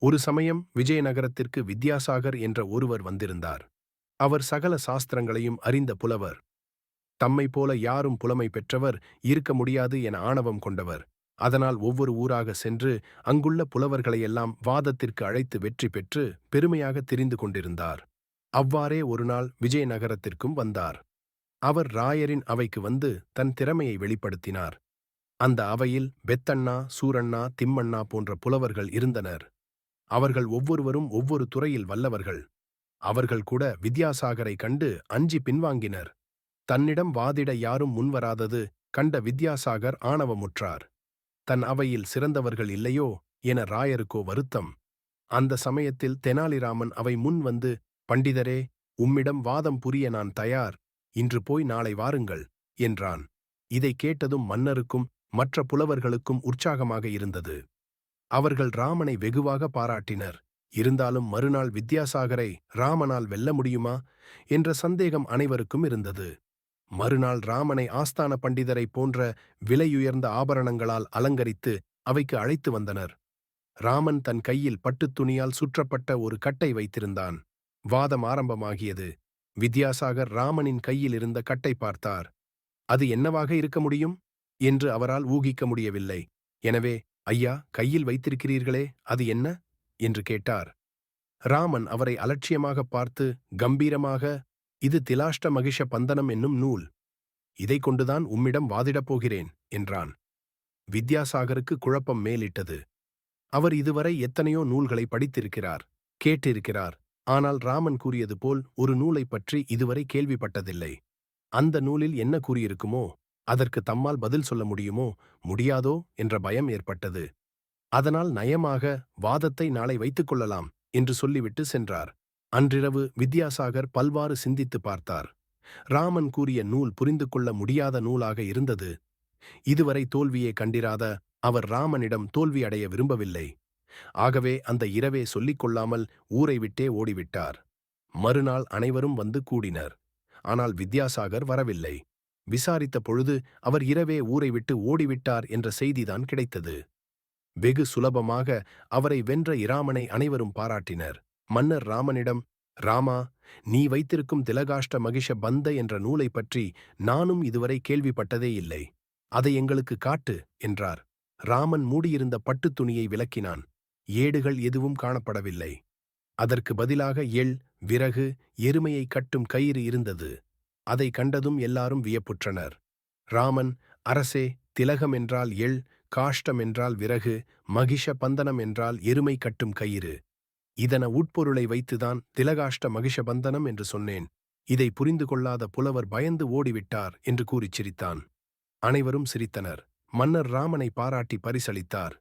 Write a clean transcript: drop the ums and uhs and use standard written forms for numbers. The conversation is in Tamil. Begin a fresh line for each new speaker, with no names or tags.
ஒரு சமயம் விஜயநகரத்திற்கு வித்யாசாகர் என்ற ஒருவர் வந்திருந்தார். அவர் சகல சாஸ்திரங்களையும் அறிந்த புலவர். தம்மைப் போல யாரும் புலமை பெற்றவர் இருக்க முடியாது என ஆணவம் கொண்டவர். அதனால் ஒவ்வொரு ஊராக சென்று அங்குள்ள புலவர்களையெல்லாம் வாதத்திற்கு அழைத்து வெற்றி பெற்று பெருமையாக திரிந்து கொண்டிருந்தார். அவ்வாறே ஒருநாள் விஜயநகரத்திற்கும் வந்தார். அவர் ராயரின் அவைக்கு வந்து தன் திறமையை வெளிப்படுத்தினார். அந்த அவையில் பெத்தண்ணா, சூரண்ணா, திம்மண்ணா போன்ற புலவர்கள் இருந்தனர். அவர்கள் ஒவ்வொருவரும் ஒவ்வொரு துறையில் வல்லவர்கள். அவர்கள் கூட வித்யாசாகரை கண்டு அஞ்சி பின்வாங்கினர். தன்னிடம் வாதிட யாரும் முன்வராதது கண்ட வித்யாசாகர் ஆணவமுற்றார். தன் அவையில் சிறந்தவர்கள் இல்லையோ என ராயருக்கோ வருத்தம். அந்த சமயத்தில் தெனாலிராமன் அவை முன் வந்து, பண்டிதரே, உம்மிடம் வாதம் புரிய நான் தயார், இன்று போய் நாளை வாருங்கள் என்றான். இதை கேட்டதும் மன்னருக்கும் மற்ற புலவர்களுக்கும் உற்சாகமாக இருந்தது. அவர்கள் ராமனை வெகுவாக பாராட்டினர். இருந்தாலும் மறுநாள் வித்யாசாகரை ராமனால் வெல்ல முடியுமா என்ற சந்தேகம் அனைவருக்கும் இருந்தது. மறுநாள் ராமனை ஆஸ்தான பண்டிதரைப் போன்ற விலையுயர்ந்த ஆபரணங்களால் அலங்கரித்து அவைக்கு அழைத்து வந்தனர். ராமன் தன் கையில் பட்டுத் துணியால் சுற்றப்பட்ட ஒரு கட்டை வைத்திருந்தான். வாதம் ஆரம்பமாகியது. வித்யாசாகர் ராமனின் கையில் இருந்த கட்டை பார்த்தார். அது என்னவாக இருக்க முடியும் என்று அவரால் ஊகிக்க முடியவில்லை. எனவே, ஐயா, கையில் வைத்திருக்கிறீர்களே, அது என்ன என்று கேட்டார். ராமன் அவரை அலட்சியமாகப் பார்த்து கம்பீரமாக, இது திலாஷ்ட மகிஷ பந்தனம் என்னும் நூல். இதை கொண்டுதான் உம்மிடம் வாதிடப் போகிறேன் என்றான். வித்யாசாகருக்கு குழப்பம் மேலிட்டது. அவர் இதுவரை எத்தனையோ நூல்களை படித்திருக்கிறார், கேட்டிருக்கிறார். ஆனால் ராமன் கூறியது போல் ஒரு நூலைப் பற்றி இதுவரை கேள்விப்பட்டதில்லை. அந்த நூலில் என்ன கூறியிருக்குமோ, அதற்கு தம்மால் பதில் சொல்ல முடியுமோ முடியாதோ என்ற பயம் ஏற்பட்டது. அதனால் நயமாக வாதத்தை நாளை வைத்துக் கொள்ளலாம் என்று சொல்லிவிட்டு சென்றார். அன்றிரவு வித்யாசாகர் பல்வாறு சிந்தித்து பார்த்தார். ராமன் கூறிய நூல் புரிந்து கொள்ள முடியாத நூலாக இருந்தது. இதுவரை தோல்வியே கண்டிராத அவர் ராமனிடம் தோல்வி அடைய விரும்பவில்லை. ஆகவே அந்த இரவே சொல்லிக் கொள்ளாமல் ஊரை விட்டே ஓடிவிட்டார். மறுநாள் அனைவரும் வந்து கூடினர். ஆனால் வித்யாசாகர் வரவில்லை. விசாரித்த பொழுது அவர் இரவே ஊரை விட்டு ஓடிவிட்டார் என்ற செய்திதான் கிடைத்தது. வெகு சுலபமாக அவரை வென்ற இராமனை அனைவரும் பாராட்டினர். மன்னர் ராமனிடம், ராமா, நீ வைத்திருக்கும் திலகாஷ்ட மகிஷ பந்த என்ற நூலை பற்றி நானும் இதுவரை கேள்விப்பட்டதே இல்லை. அதை எங்களுக்கு காட்டு என்றார். ராமன் மூடியிருந்த பட்டுத் துணியை விலக்கினான். ஏடுகள் எதுவும் காணப்படவில்லை. அதற்கு பதிலாக எள், விறகு, எருமையை கட்டும் கயிறு இருந்தது. அதை கண்டதும் எல்லாரும் வியப்புற்றனர். ராமன், அரசே, திலகம் என்றால் எள், காஷ்டம் என்றால் விறகு, மகிஷ பந்தனம் என்றால் எருமை கட்டும் கயிறு. இதன உட்பொருளை வைத்துதான் திலகாஷ்ட மகிஷ பந்தனம் என்று சொன்னேன். இதை புரிந்து கொள்ளாத புலவர் பயந்து ஓடிவிட்டார் என்று கூறிச் சிரித்தான். அனைவரும் சிரித்தனர். மன்னர் ராமனை பாராட்டி பரிசளித்தார்.